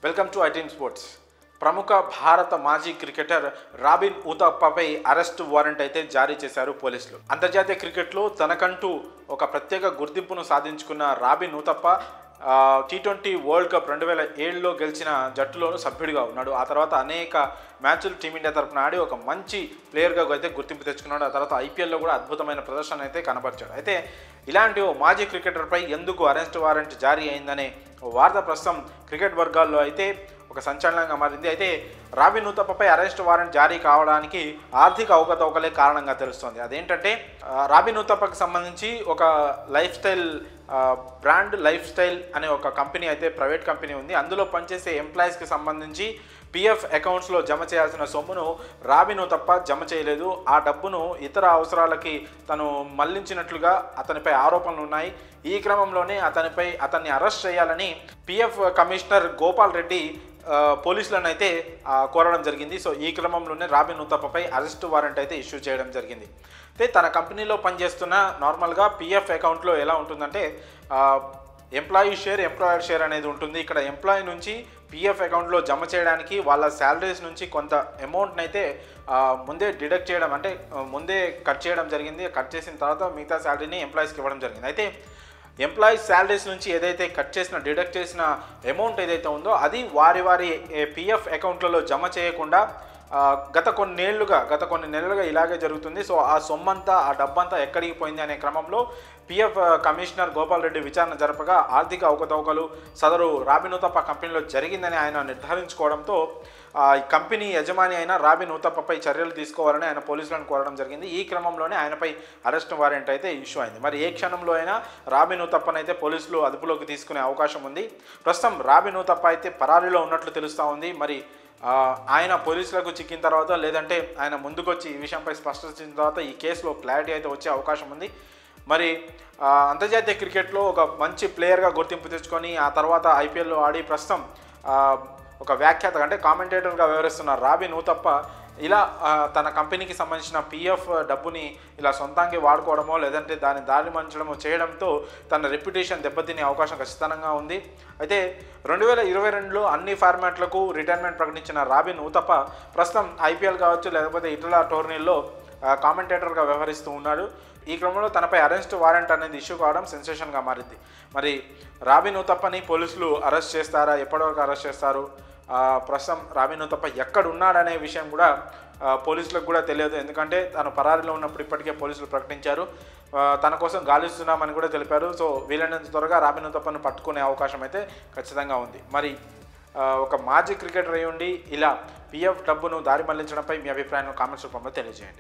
Welcome to ఐటీన్ sports. ప్రముఖ భారత మాజీ క్రికెటర్ రాబిన్ ఉతప్పపై అరెస్ట్ వారెంట్ అయితే జారీ చేశారు పోలీసులు. అంతర్జాతీయ క్రికెట్లో తనకంటూ ఒక ప్రత్యేక గుర్తింపును సాధించుకున్న Robin Uthappa T20 world cup 2007లో గెలిచిన జట్టులోనూ సభ్యుడిగా ఉన్నాడు. ఆ తర్వాత అనేక మ్యాచ్లు టీమిండియా తరఫున ఆడి ఒక మంచి ప్లేయర్గా అయితే గుర్తింపు తెచ్చుకున్నాడు. ఆ తర్వాత ఐపీఎల్లో కూడా అద్భుతమైన ప్రదర్శన అయితే కనబరిచాడు. అయితే ఇలాంటి ఓ మాజీ క్రికెటర్పై ఎందుకు అరెస్ట్ వారెంట్ జారీ అయిందనే వార్త ప్రస్తుతం క్రికెట్ వర్గాల్లో అయితే ఒక సంచలనంగా మారింది. అయితే రాబిన్ ఉతప్పపై అరెస్ట్ వారెంట్ జారీ కావడానికి ఆర్థిక అవకతవకలే కారణంగా తెలుస్తోంది. అదేంటంటే రాబిన్ ఉతప్పకు సంబంధించి ఒక బ్రాండ్ లైఫ్ స్టైల్ అనే ఒక కంపెనీ అయితే ప్రైవేట్ కంపెనీ ఉంది. అందులో పనిచేసే ఎంప్లాయీస్కి సంబంధించి పిఎఫ్ అకౌంట్స్లో జమ చేయాల్సిన సొమ్మును రాబిన్ ఉతప్ప జమ చేయలేదు. ఆ డబ్బును ఇతర అవసరాలకి తను మళ్లించినట్లుగా అతనిపై ఆరోపణలు ఉన్నాయి. ఈ క్రమంలోనే అతన్ని అరెస్ట్ చేయాలని పిఎఫ్ కమిషనర్ గోపాల్ రెడ్డి పోలీసులను అయితే కోరడం జరిగింది. సో ఈ క్రమంలోనే రాబిన్ ఉతప్పపై అరెస్ట్ వారెంట్ అయితే ఇష్యూ చేయడం జరిగింది. అయితే తన కంపెనీలో పనిచేస్తున్న నార్మల్గా పిఎఫ్ అకౌంట్లో ఎలా ఉంటుందంటే ఎంప్లాయీ షేర్, ఎంప్లాయర్ షేర్ అనేది ఉంటుంది. ఇక్కడ ఎంప్లాయీ నుంచి పిఎఫ్ అకౌంట్లో జమ చేయడానికి వాళ్ళ శాలరీస్ నుంచి కొంత అమౌంట్ని అయితే ముందే డిడక్ట్ చేయడం, అంటే ముందే కట్ చేయడం జరిగింది. కట్ చేసిన తర్వాత మిగతా శాలరీని ఎంప్లాయీస్కి ఇవ్వడం జరిగింది. అయితే ఎంప్లాయీస్ శాలరీస్ నుంచి ఏదైతే డిడక్ట్ చేసిన అమౌంట్ ఏదైతే ఉందో అది వారి పిఎఫ్ అకౌంట్లలో జమ చేయకుండా గత కొన్ని నెలలుగా ఇలాగే జరుగుతుంది. సో ఆ సొమ్మంతా, ఆ డబ్బంతా ఎక్కడికి పోయింది అనే క్రమంలో పిఎఫ్ కమిషనర్ గోపాల్ రెడ్డి విచారణ జరపగా ఆర్థిక అవకతవకలు సదరు రాబిన్ ఉతప్ప కంపెనీలో జరిగిందని ఆయన నిర్ధారించుకోవడంతో కంపెనీ యజమాని అయిన రాబిన్ ఉతప్పపై చర్యలు తీసుకోవాలని ఆయన పోలీసులను కోరడం జరిగింది. ఈ క్రమంలోనే ఆయనపై అరెస్ట్ వారెంట్ అయితే ఇష్యూ అయింది. మరి ఏ క్షణంలో అయినా రాబిన్ ఉతప్పనైతే పోలీసులు అదుపులోకి తీసుకునే అవకాశం ఉంది. ప్రస్తుతం రాబిన్ ఉతప్ప అయితే పరారీలో ఉన్నట్లు తెలుస్తూ ఉంది. మరి ఆయన పోలీసులకు చిక్కిన తర్వాత, లేదంటే ఆయన ముందుకొచ్చి ఈ విషయంపై స్పష్టత ఇచ్చిన తర్వాత ఈ కేసులో క్లారిటీ అయితే వచ్చే అవకాశం ఉంది. మరి అంతర్జాతీయ క్రికెట్లో ఒక మంచి ప్లేయర్గా గుర్తింపు తెచ్చుకొని ఆ తర్వాత ఐపీఎల్లో ఆడి ప్రస్తుతం ఒక వ్యాఖ్యాత, అంటే కామెంటేటర్గా వ్యవహరిస్తున్న రాబిన్ ఉతప్ప ఇలా తన కంపెనీకి సంబంధించిన పిఎఫ్ డబ్బుని ఇలా సొంతంగా వాడుకోవడమో లేదంటే దాన్ని దారి మళ్లించడమో చేయడంతో తన రెప్యుటేషన్ దెబ్బతినే అవకాశం ఖచ్చితంగా ఉంది. అయితే 2022లో అన్ని ఫార్మాట్లకు రిటైర్మెంట్ ప్రకటించిన రాబిన్ ఉతప్ప ప్రస్తుతం ఐపీఎల్ కావచ్చు లేకపోతే ఇతర టోర్నీల్లో కామెంటేటర్గా వ్యవహరిస్తూ ఉన్నాడు. ఈ క్రమంలో తనపై అరెస్ట్ వారెంట్ అనేది ఇష్యూ కావడం సెన్సేషన్గా మారింది. మరి రాబిన్ ఉతప్పని పోలీసులు అరెస్ట్ చేస్తారా? ఎప్పటివరకు అరెస్ట్ చేస్తారు? ప్రస్తుతం రాబిన్ ఉతప్ప ఎక్కడ ఉన్నాడనే విషయం కూడా పోలీసులకు కూడా తెలియదు. ఎందుకంటే తను పరారీలో ఉన్నప్పుడు ఇప్పటికే పోలీసులు ప్రకటించారు, తన కోసం గాలిస్తున్నామని కూడా తెలిపారు. సో వీలైనంత త్వరగా రాబిన్ ఉతప్పను పట్టుకునే అవకాశం అయితే ఖచ్చితంగా ఉంది. మరి ఒక మాజీ క్రికెటర్ అయి ఉండి ఇలా పిఎఫ్ డబ్బును దారి మళ్లించడంపై మీ అభిప్రాయాన్ని కామెంట్స్ రూపంలో తెలియజేయండి.